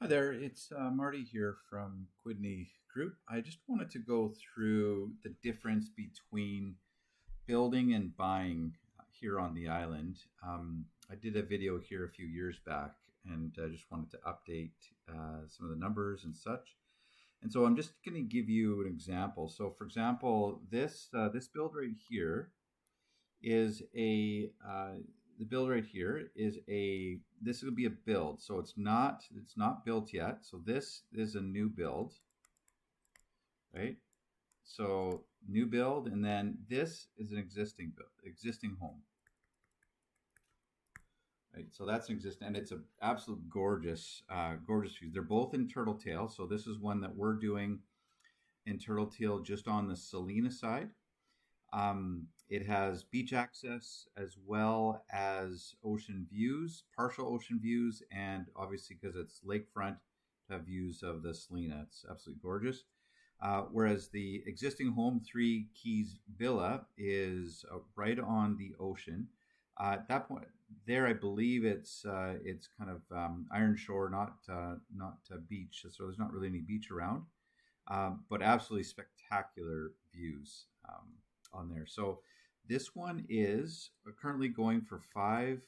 Hi there, it's Marty here from Quidney Group. I just wanted to go through the difference between building and buying here on the island. I did a video here a few years back, and I just wanted to update some of the numbers and such. And so I'm just going to give you an example. So, for example, this build right here is a the build right here is a this will be a build, so it's not built yet, so this is a new build, right? So new build, and then this is an existing home, right? So that's an existing, and it's a absolute gorgeous view. They're both in Turtle Tail, so this is one that we're doing in Turtle Tail just on the Salina side. It has beach access as well as ocean views, partial ocean views, and obviously because it's lakefront, to have views of the Salina. It's absolutely gorgeous. Whereas the existing home, Three Keys Villa, is right on the ocean. At that point, there I believe it's kind of iron shore, not beach. So there's not really any beach around, but absolutely spectacular views on there. So this one is currently going for 5.9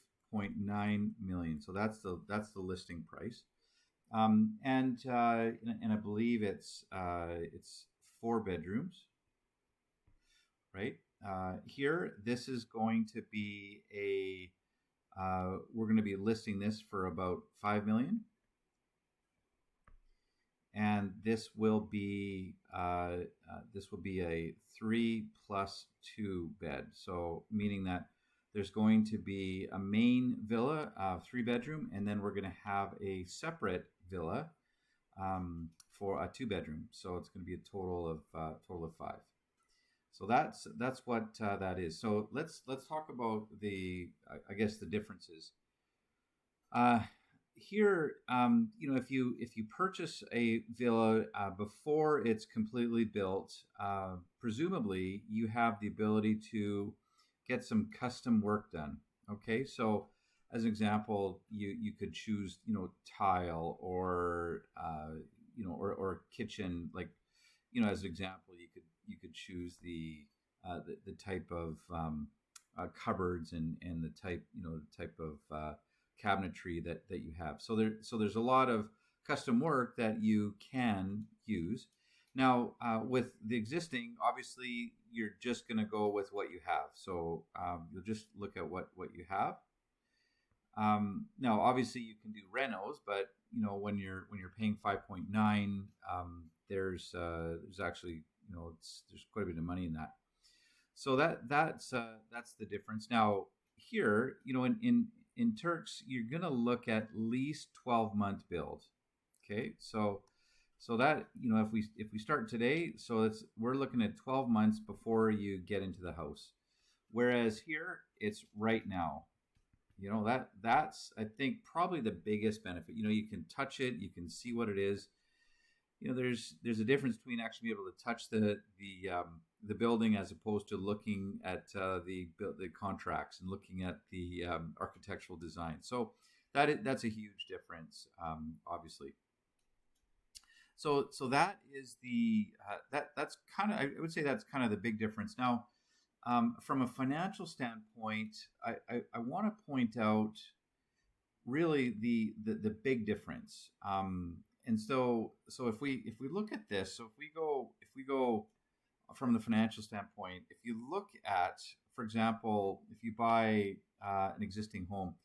million. So that's the listing price, and I believe it's four bedrooms, right? Here, this is going to be we're going to be listing this for about 5 million, and this will be a 3+2 bed. So meaning that there's going to be a main villa, 3 bedroom, and then we're going to have a separate villa for a 2 bedroom. So it's going to be a total of five. So that's what that is. So let's talk about I guess the differences. Uh, Here, if you purchase a villa before it's completely built, presumably you have the ability to get some custom work done. Okay, so as an example, you could choose tile or kitchen, like as an example, you could choose the type of cupboards and the type of cabinetry that you have. So there's a lot of custom work that you can use. Now, with the existing, obviously, you're just going to go with what you have. So you'll just look at what you have. Now, obviously, you can do renos, but when you're paying 5.9, there's actually there's quite a bit of money in that. So that's the difference. Now here, in Turks, you're going to look at least 12-month build. Okay, so that if we start today, so we're looking at 12 months before you get into the house. Whereas here, it's right now. That's, I think, probably the biggest benefit. You can touch it, you can see what it is. There's a difference between actually being able to touch the building as opposed to looking at the contracts and looking at the architectural design. So that's a huge difference, obviously. So that is that's kind of, I would say, that's kind of the big difference. Now, from a financial standpoint, I want to point out really the big difference. And so if we look at this, so if we go from the financial standpoint, if you look at, for example, if you buy an existing home,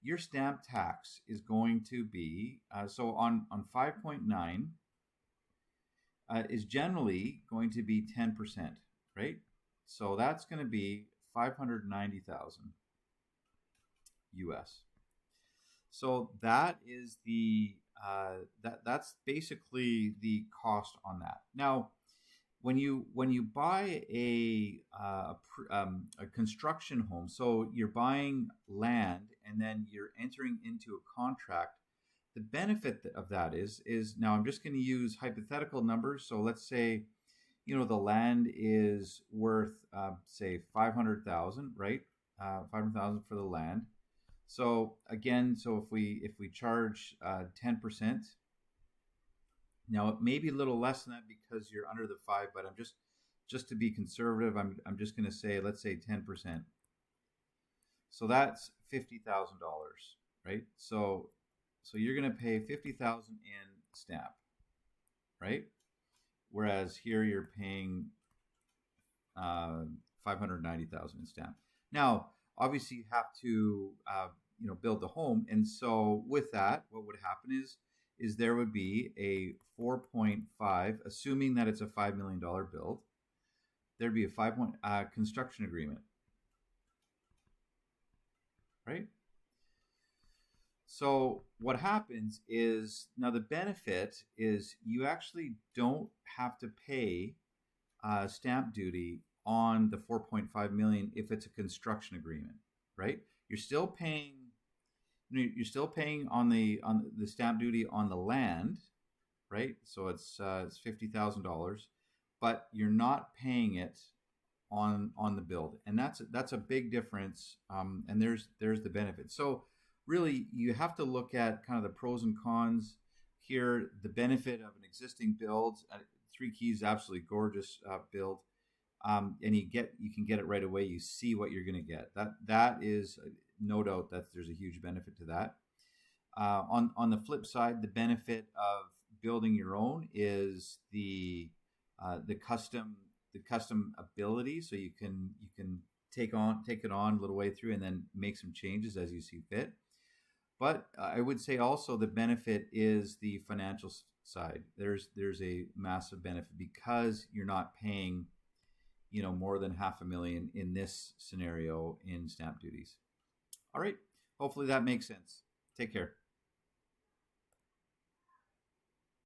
your stamp tax is going to be so on 5.9 is generally going to be 10%, right? So that's going to be 590,000 US. So that is that's basically the cost on that. Now, when you buy a construction home, so you're buying land and then you're entering into a contract. The benefit of that is now I'm just going to use hypothetical numbers. So let's say the land is worth say 500,000, right? 500,000 for the land. So again, so if we charge 10%, Now it may be a little less than that because you're under the five, but I'm just to be conservative, I'm just going to say, let's say 10%. So that's $50,000, right? So you're going to pay 50,000 in stamp, right? Whereas here you're paying 590,000 in stamp. Now, obviously, you have to build the home, and so with that, what would happen is there would be a 4.5, assuming that it's a $5 million build. There'd be a 5 point construction agreement, right? So what happens is now the benefit is you actually don't have to pay stamp duty on the 4.5 million if it's a construction agreement, right? You're still paying you're still paying on the stamp duty on the land, right? So it's $50,000, but you're not paying it on the build, and that's a big difference. And there's the benefit. So really, you have to look at kind of the pros and cons here. The benefit of an existing build, Three Keys, absolutely gorgeous build, and you can get it right away. You see what you're going to get. That is no doubt that there's a huge benefit to that. On the flip side, the benefit of building your own is the custom ability. So you can take it on a little way through and then make some changes as you see fit. But I would say also the benefit is the financial side. There's a massive benefit because you're not paying more than 500,000 in this scenario in stamp duties. All right. Hopefully that makes sense. Take care.